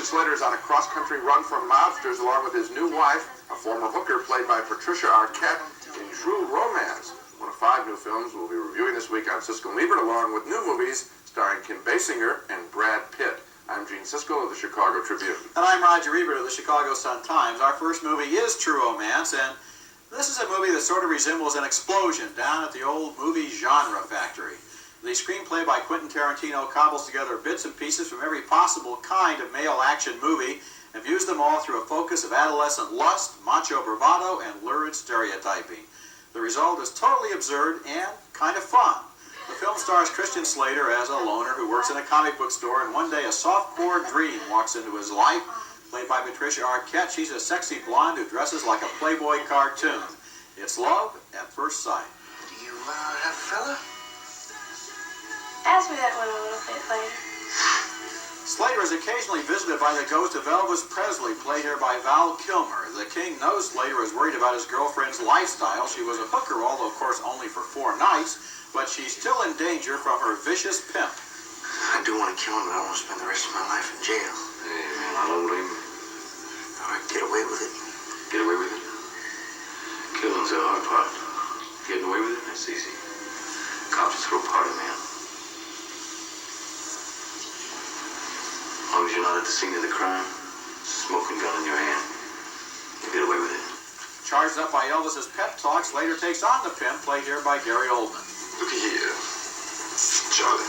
Slater is on a cross-country run from mobsters along with his new wife, a former hooker played by Patricia Arquette in True Romance, one of 5 new films we'll be reviewing this week on Siskel and Ebert, along with new movies starring Kim Basinger and Brad Pitt. I'm Gene Siskel of the Chicago Tribune. And I'm Roger Ebert of the Chicago Sun-Times. Our first movie is True Romance, and this is a movie that sort of resembles an explosion down at the old movie genre factory. The screenplay by Quentin Tarantino cobbles together bits and pieces from every possible kind of male action movie and views them all through a focus of adolescent lust, macho bravado, and lurid stereotyping. The result is totally absurd and kind of fun. The film stars Christian Slater as a loner who works in a comic book store, and one day a soft-core dream walks into his life. Played by Patricia Arquette, she's a sexy blonde who dresses like a Playboy cartoon. It's love at first sight. Do you have a fella? Ask me that one a little bit later. Slater is occasionally visited by the ghost of Elvis Presley, played here by Val Kilmer. The king knows Slater is worried about his girlfriend's lifestyle. She was a hooker, although of course only for 4 nights, but she's still in danger from her vicious pimp. I do want to kill him, but I don't want to spend the rest of my life in jail. Hey, man, I don't blame you. All right, get away with it. Get away with it? Killing's the hard part. Getting away with it, that's easy. Cops throw a party, man. As long as you're not at the scene of the crime, smoking gun in your hand, you get away with it. Charged up by Elvis's pep talk, Slater takes on the pimp, played here by Gary Oldman. Look at here, Charlie.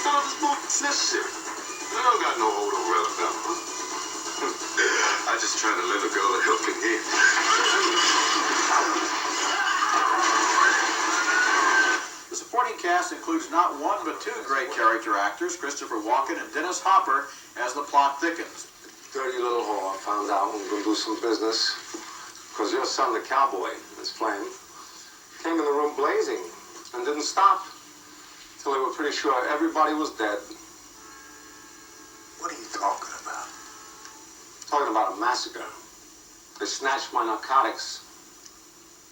None of this bullshit's necessary. I don't got no hold over Alabama. I just trying to let a girl a helping hand. The supporting cast includes not 1 but 2 great character actors, Christopher Walken and Dennis Hopper, as the plot thickens. Dirty little whore found out we were going to do some business because your son, the cowboy, Miss Flame, came in the room blazing and didn't stop till they were pretty sure everybody was dead. What are you talking about? Talking about a massacre. They snatched my narcotics,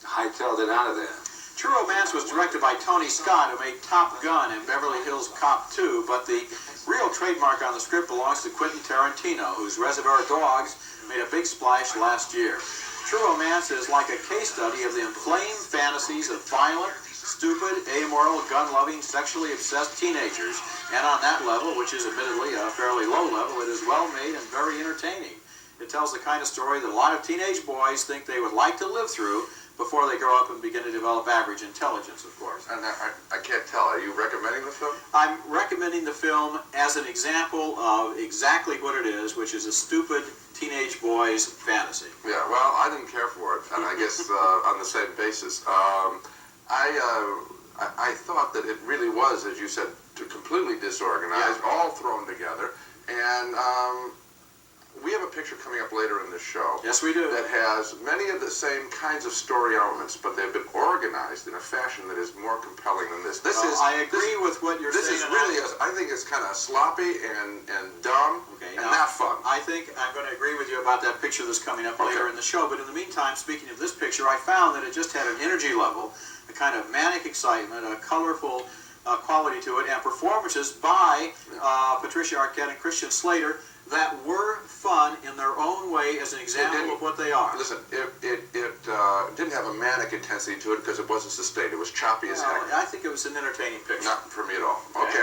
hightailed it out of there. True Romance was directed by Tony Scott, who made Top Gun and Beverly Hills Cop 2, but the real trademark on the script belongs to Quentin Tarantino, whose Reservoir Dogs made a big splash last year. True Romance is like a case study of the inflamed fantasies of violent, stupid, amoral, gun-loving, sexually obsessed teenagers. And on that level, which is admittedly a fairly low level, it is well-made and very entertaining. It tells the kind of story that a lot of teenage boys think they would like to live through before they grow up and begin to develop average intelligence, of course. And I can't tell. Are you recommending the film? I'm recommending the film as an example of exactly what it is, which is a stupid teenage boy's fantasy. Yeah, well, I didn't care for it, and I guess on the same basis. I thought that it really was, as you said, completely disorganized, all thrown together, and we have a picture coming up later in this show. Yes, we do. That has many of the same kinds of story elements, but they've been organized in a fashion that is more compelling than this. I agree with what you're saying. This is really, I think it's kind of sloppy and dumb and not fun. I think I'm going to agree with you about that picture that's coming up later in the show, but in the meantime, speaking of this picture, I found that it just had an energy level, a kind of manic excitement, a colorful quality to it, and performances by Patricia Arquette and Christian Slater that were fun in their own way as an example of what they are. Listen, it didn't have a manic intensity to it because it wasn't sustained. It was choppy as heck. I think it was an entertaining picture. Not for me at all. Okay.